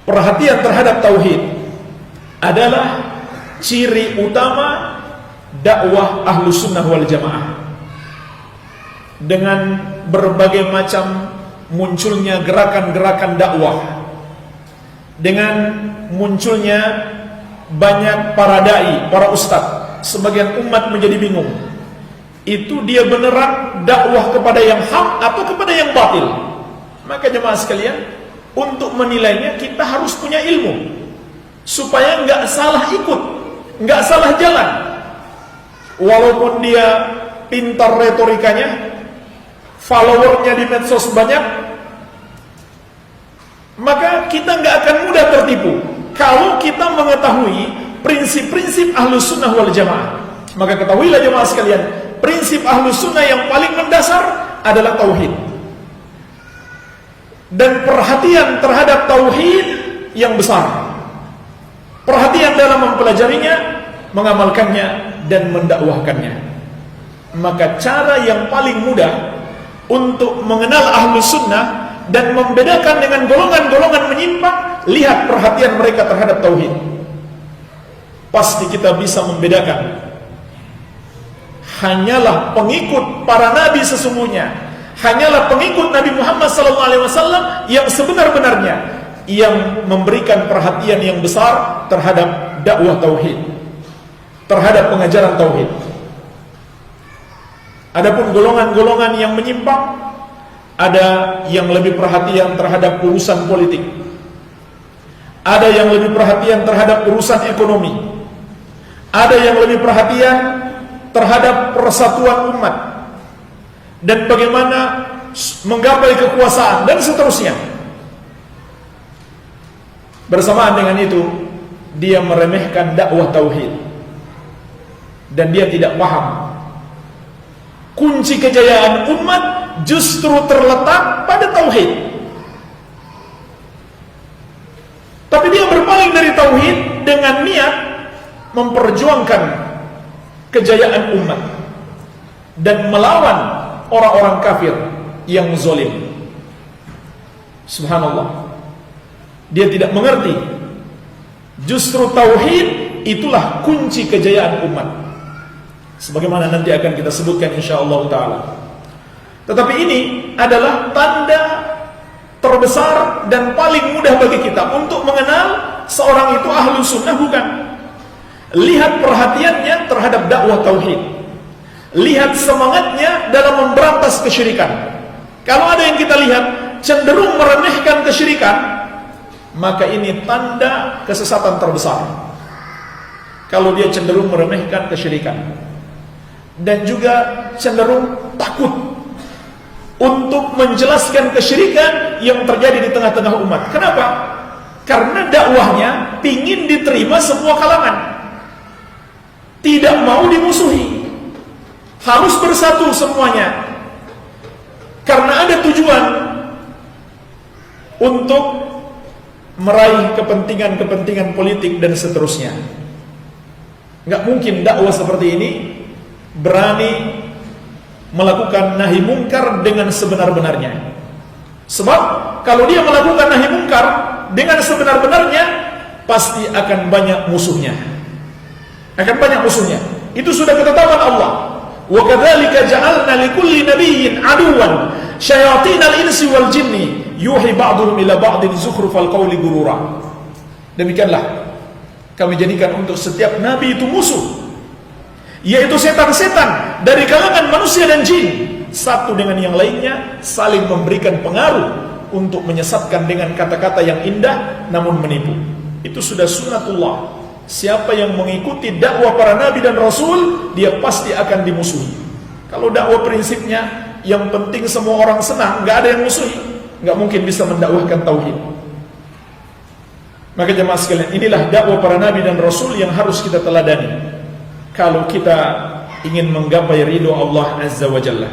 perhatian terhadap tauhid adalah ciri utama dakwah Ahlus Sunnah wal Jamaah. Dengan berbagai macam munculnya gerakan-gerakan dakwah, dengan munculnya banyak para dai, para ustadz, sebagian umat menjadi bingung, itu dia beneran dakwah kepada yang hak atau kepada yang batil? Maka jemaah sekalian, untuk menilainya kita harus punya ilmu, supaya nggak salah ikut, nggak salah jalan. Walaupun dia pintar retorikanya, followernya di medsos banyak, maka kita nggak akan mudah tertipu kalau kita mengetahui prinsip-prinsip Ahlus Sunnah wal Jamaah. Maka ketahuilah jemaah sekalian, prinsip Ahlus Sunnah yang paling mendasar adalah tauhid, dan perhatian terhadap tauhid yang besar, perhatian dalam mempelajarinya, mengamalkannya, dan mendakwahkannya. Maka cara yang paling mudah untuk mengenal Ahlus Sunnah dan membedakan dengan golongan-golongan menyimpang, lihat perhatian mereka terhadap tauhid. Pasti kita bisa membedakan. Hanyalah pengikut para nabi sesungguhnya, hanyalah pengikut Nabi Muhammad SAW yang sebenar-benarnya, yang memberikan perhatian yang besar terhadap dakwah tauhid, terhadap pengajaran tauhid. Adapun golongan-golongan yang menyimpang, ada yang lebih perhatian terhadap urusan politik, ada yang lebih perhatian terhadap urusan ekonomi, ada yang lebih perhatian terhadap persatuan umat dan bagaimana menggapai kekuasaan dan seterusnya. Bersamaan dengan itu, dia meremehkan dakwah tauhid dan dia tidak paham kunci kejayaan umat justru terletak pada tauhid. Tapi dia berpaling dari tauhid dengan niat memperjuangkan kejayaan umat dan melawan orang-orang kafir yang zalim. Subhanallah. Dia tidak mengerti justru tauhid itulah kunci kejayaan umat, sebagaimana nanti akan kita sebutkan insyaallah taala. Tetapi ini adalah tanda terbesar dan paling mudah bagi kita untuk mengenal seorang itu ahlu sunnah bukan. Lihat perhatiannya terhadap dakwah tauhid, lihat semangatnya dalam memberantas kesyirikan. Kalau ada yang kita lihat cenderung meremehkan kesyirikan, maka ini tanda kesesatan terbesar. Kalau dia cenderung meremehkan kesyirikan dan juga cenderung takut untuk menjelaskan kesyirikan yang terjadi di tengah-tengah umat. Kenapa? Karena dakwahnya ingin diterima semua kalangan, tidak mau dimusuhi, harus bersatu semuanya, karena ada tujuan untuk meraih kepentingan-kepentingan politik dan seterusnya. Nggak mungkin dakwah seperti ini berani melakukan nahi mungkar dengan sebenar-benarnya. Sebab kalau dia melakukan nahi mungkar dengan sebenar-benarnya, pasti akan banyak musuhnya. Akan banyak musuhnya. Itu sudah ketetapan Allah. Wa kadzalika ja'alna likulli nabiyyin aduwan syayatinal insi wal jinni yuhi ba'dhum ila ba'din zukhrufal qawli gurura. Demikianlah kami jadikan untuk setiap nabi itu musuh, yaitu setan-setan dari kalangan manusia dan jin, satu dengan yang lainnya saling memberikan pengaruh untuk menyesatkan dengan kata-kata yang indah namun menipu. Itu sudah sunnatullah. Siapa yang mengikuti dakwah para nabi dan rasul, dia pasti akan dimusuhi. Kalau dakwah prinsipnya yang penting semua orang senang, nggak ada yang musuhi, nggak mungkin bisa mendakwahkan tauhid. Maka jemaah sekalian, inilah dakwah para nabi dan rasul yang harus kita teladani kalau kita ingin menggapai ridho Allah Azza wa Jalla.